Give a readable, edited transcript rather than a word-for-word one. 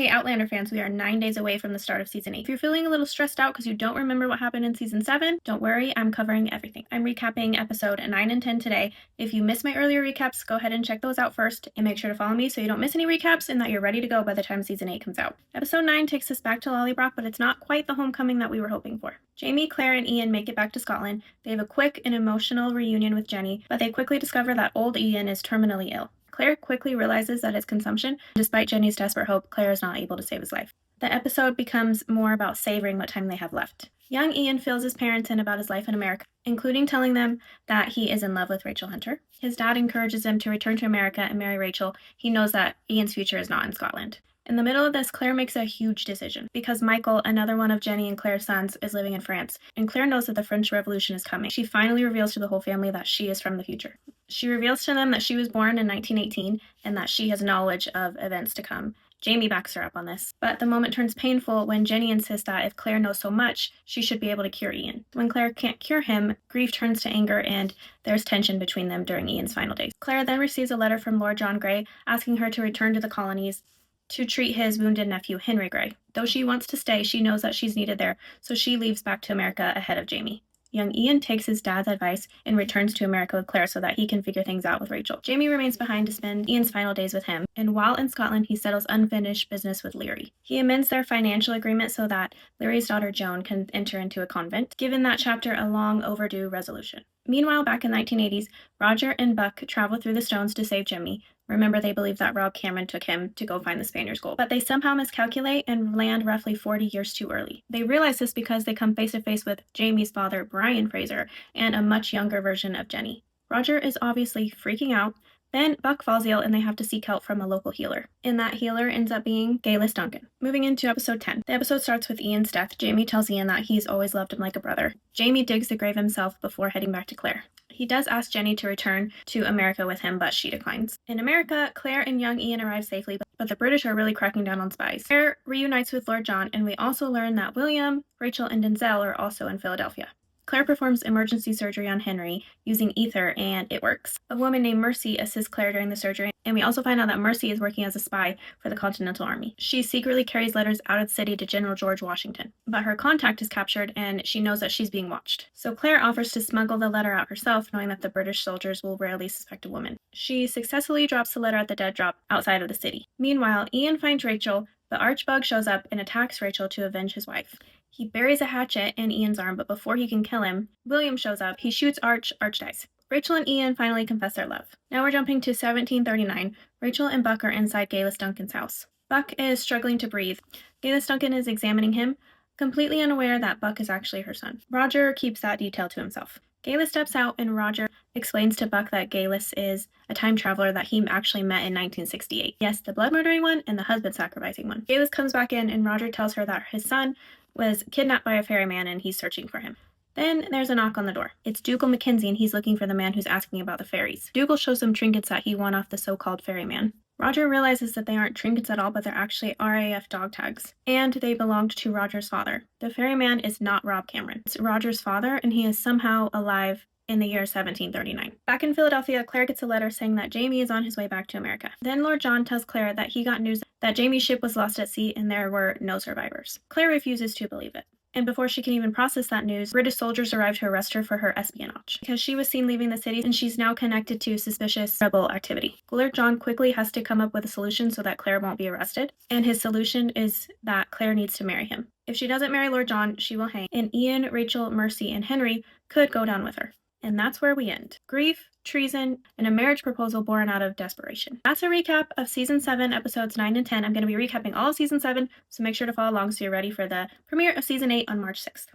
Hey Outlander fans, we are 9 days away from the start of Season 8. If you're feeling a little stressed out because you don't remember what happened in Season 7, don't worry, I'm covering everything. I'm recapping episode 9 and 10 today. If you missed my earlier recaps, go ahead and check those out first, and make sure to follow me so you don't miss any recaps and that you're ready to go by the time Season 8 comes out. Episode 9 takes us back to Lollybrock, but it's not quite the homecoming that we were hoping for. Jamie, Claire, and Ian make it back to Scotland. They have a quick and emotional reunion with Jenny, but they quickly discover that old Ian is terminally ill. Claire quickly realizes that it's consumption. Despite Jenny's desperate hope, Claire is not able to save his life. The episode becomes more about savoring what time they have left. Young Ian fills his parents in about his life in America, including telling them that he is in love with Rachel Hunter. His dad encourages him to return to America and marry Rachel. He knows that Ian's future is not in Scotland. In the middle of this, Claire makes a huge decision because Michael, another one of Jenny and Claire's sons, is living in France, and Claire knows that the French Revolution is coming. She finally reveals to the whole family that she is from the future. She reveals to them that she was born in 1918 and that she has knowledge of events to come. Jamie backs her up on this, but the moment turns painful when Jenny insists that if Claire knows so much, she should be able to cure Ian. When Claire can't cure him, grief turns to anger and there's tension between them during Ian's final days. Claire then receives a letter from Lord John Grey asking her to return to the colonies to treat his wounded nephew, Henry Grey. Though she wants to stay, she knows that she's needed there, so she leaves back to America ahead of Jamie. Young Ian takes his dad's advice and returns to America with Claire so that he can figure things out with Rachel. Jamie remains behind to spend Ian's final days with him, and while in Scotland, he settles unfinished business with Leary. He amends their financial agreement so that Leary's daughter Joan can enter into a convent, giving that chapter a long overdue resolution. Meanwhile, back in the 1980s, Roger and Buck travel through the stones to save Jimmy. Remember, they believe that Rob Cameron took him to go find the Spaniards' gold. But they somehow miscalculate and land roughly 40 years too early. They realize this because they come face to face with Jamie's father, Brian Fraser, and a much younger version of Jenny. Roger is obviously freaking out. Then Buck falls ill and they have to seek help from a local healer. And that healer ends up being Gayless Duncan. Moving into episode 10. The episode starts with Ian's death. Jamie tells Ian that he's always loved him like a brother. Jamie digs the grave himself before heading back to Claire. He does ask Jenny to return to America with him, but she declines. In America, Claire and young Ian arrive safely, but the British are really cracking down on spies. Claire reunites with Lord John, and we also learn that William, Rachel, and Denzel are also in Philadelphia. Claire performs emergency surgery on Henry using ether, and it works. A woman named Mercy assists Claire during the surgery, and we also find out that Mercy is working as a spy for the Continental Army. She secretly carries letters out of the city to General George Washington, but her contact is captured, and she knows that she's being watched. So Claire offers to smuggle the letter out herself, knowing that the British soldiers will rarely suspect a woman. She successfully drops the letter at the dead drop outside of the city. Meanwhile, Ian finds Rachel, but Archbug shows up and attacks Rachel to avenge his wife. He buries a hatchet in Ian's arm, but before he can kill him, William shows up. He shoots Arch dies. Rachel and Ian finally confess their love. Now we're jumping to 1739. Rachel and Buck are inside Gayless Duncan's house. Buck is struggling to breathe. Gayless Duncan is examining him, completely unaware that Buck is actually her son. Roger keeps that detail to himself. Gayless steps out and Roger explains to Buck that Gayless is a time traveler that he actually met in 1968. Yes, the blood murdering one and the husband sacrificing one. Gayless comes back in and Roger tells her that his son was kidnapped by a ferryman and he's searching for him. Then there's a knock on the door. It's Dougal Mackenzie and he's looking for the man who's asking about the fairies. Dougal shows them trinkets that he won off the so-called ferryman. Roger realizes that they aren't trinkets at all, but they're actually RAF dog tags, and they belonged to Roger's father. The ferryman is not Rob Cameron. It's Roger's father, and he is somehow alive in the year 1739. Back in Philadelphia, Claire gets a letter saying that Jamie is on his way back to America. Then Lord John tells Claire that he got news that Jamie's ship was lost at sea and there were no survivors. Claire refuses to believe it. And before she can even process that news, British soldiers arrive to arrest her for her espionage, because she was seen leaving the city and she's now connected to suspicious rebel activity. Lord John quickly has to come up with a solution so that Claire won't be arrested, and his solution is that Claire needs to marry him. If she doesn't marry Lord John, she will hang, and Ian, Rachel, Mercy, and Henry could go down with her. And that's where we end. Grief, treason, and a marriage proposal born out of desperation. That's a recap of Season 7, Episodes 9 and 10. I'm going to be recapping all of Season 7, so make sure to follow along so you're ready for the premiere of Season 8 on March 6th.